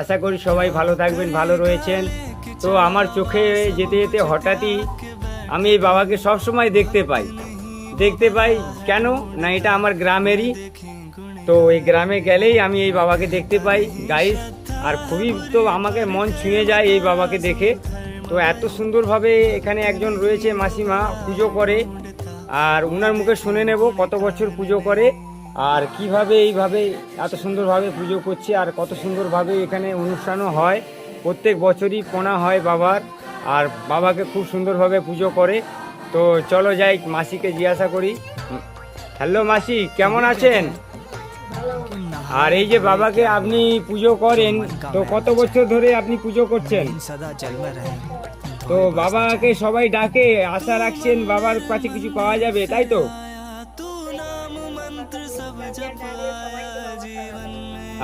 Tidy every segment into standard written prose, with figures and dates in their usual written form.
আশা করি সবাই ভালো থাকবেন, ভালো রয়েছেন। তো আমার চোখে যেতে যেতে হঠাৎই আমি এই বাবাকে সবসময় দেখতে পাই কেন না, এটা আমার গ্রামেরই। তো এই গ্রামে গেলেই আমি এই বাবাকে দেখতে পাই গাইস, আর খুবই তো আমাকে মন ছুঁয়ে যায় এই বাবাকে দেখে। তো এত সুন্দরভাবে এখানে একজন রয়েছে মাসিমা, পুজো করে, আর উনার মুখে শুনে নেব কত বছর পুজো করে আর কিভাবে এইভাবে এত সুন্দরভাবে পুজো করছে, আর কত সুন্দরভাবে এখানে অনুষ্ঠানও হয়। প্রত্যেক বছরই পোনা হয় বাবার, আর বাবাকে খুব সুন্দরভাবে পুজো করে। তো চলো যাই, মাসিকে জিজ্ঞাসা করি। হ্যালো মাসি, কেমন আছেন? আর এই যে বাবাকে আপনি পুজো করেন, তো কত বছর ধরে আপনি পুজো করছেন? তো বাবাকে সবাই ডাকে, আশা রাখছেন বাবার কাছে কিছু পাওয়া যাবে, তাই তো?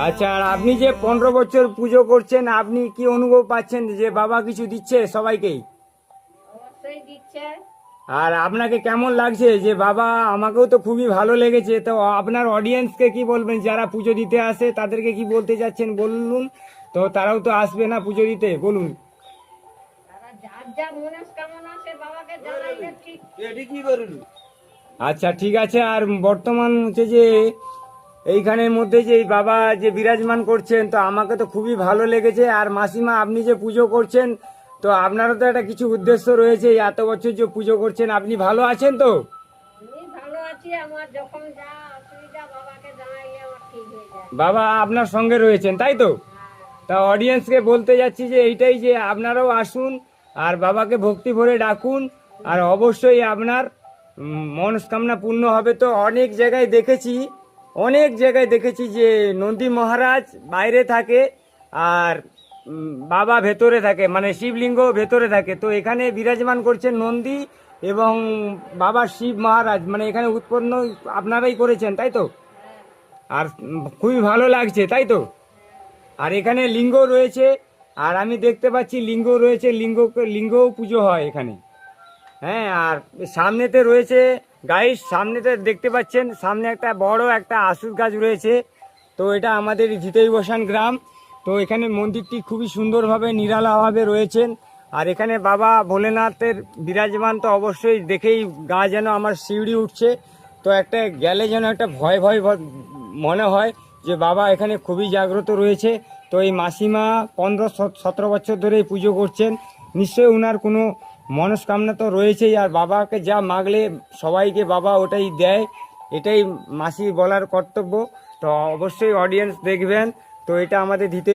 আচ্ছা, আর আপনি যে 15 বছর পুজো করছেন, আপনি কি অনুভব পাচ্ছেন যে বাবা কিছু দিচ্ছে সবাইকেই? অবশ্যই দিচ্ছে। আর আপনাকে কেমন লাগছে যে বাবা? আমাকেও তো খুবই ভালো লেগেছে। তো আপনার অডিয়েন্সকে কি বলবেন, যারা পুজো দিতে আসে তাদেরকে কি বলতে চাচ্ছেন বলুন? তো তারাও তো আসবে না পুজো দিতে, বলুন। তারা যার যা মনস্কামনা সে বাবাকে জানাইলে ঠিক। আচ্ছা ঠিক আছে। আর বর্তমান হচ্ছে যে এইখানের মধ্যে যে এই বাবা যে বিরাজমান করছেন, তো আমাকে তো খুবই ভালো লেগেছে। আর মাসিমা, আপনি যে পুজো করছেন, তো আপনারও তো একটা কিছু উদ্দেশ্য রয়েছে, এই এত বছর যে পুজো করছেন, আপনি ভালো আছেন তো? আমি ভালো আছি, আমার যখন যা অসুবিধা বাবাকে জানাইলে আমার ঠিক হয়ে যায়। বাবা আপনার সঙ্গে রয়েছেন, তাই তো? তা অডিয়েন্সকে বলতে যাচ্ছি যে এইটাই, যে আপনারাও আসুন আর বাবাকে ভক্তি ভরে ডাকুন, আর অবশ্যই আপনার মনস্কামনা পূর্ণ হবে। তো অনেক জায়গায় দেখেছি যে নন্দী মহারাজ বাইরে থাকে আর বাবা ভেতরে থাকে, মানে শিবলিঙ্গ ভেতরে থাকে। তো এখানে বিরাজমান করছেন নন্দী এবং বাবা শিব মহারাজ, মানে এখানে উৎপন্ন আপনারাই করেছেন, তাই তো? আর খুবই ভালো লাগছে, তাই তো? আর এখানে লিঙ্গ রয়েছে, আর আমি দেখতে পাচ্ছি লিঙ্গ রয়েছে, লিঙ্গও পুজো হয় এখানে। হ্যাঁ, আর সামনেতে রয়েছে গাইস, সামনেতে দেখতে পাচ্ছেন সামনে একটা বড় একটা আশুর গাছ রয়েছে। তো এটা আমাদের জিতেই বসান গ্রাম। তো এখানে মন্দিরটি খুবই সুন্দরভাবে নিরালাভাবে রয়েছেন। আর এখানে বাবা ভোলেনাথের বিরাজমান, তো অবশ্যই দেখেই গা যেন আমার শিউড়ি উঠছে। তো একটা গেলে যেন একটা ভয় ভয় মনে হয় যে বাবা এখানে খুবই জাগ্রত রয়েছে। তো এই মাসিমা 15-17 বছর ধরে এই পুজো করছেন, নিশ্চয়ই ওনার কোনো মনস্কামনা তো রয়েছেই। আর বাবাকে যা মাগলে সবাইকে বাবা ওটাই দেয়, এটাই মাসি বলার কর্তব্য। তো অবশ্যই অডিয়েন্স দেখবেন। তো এটা আমাদের দিতে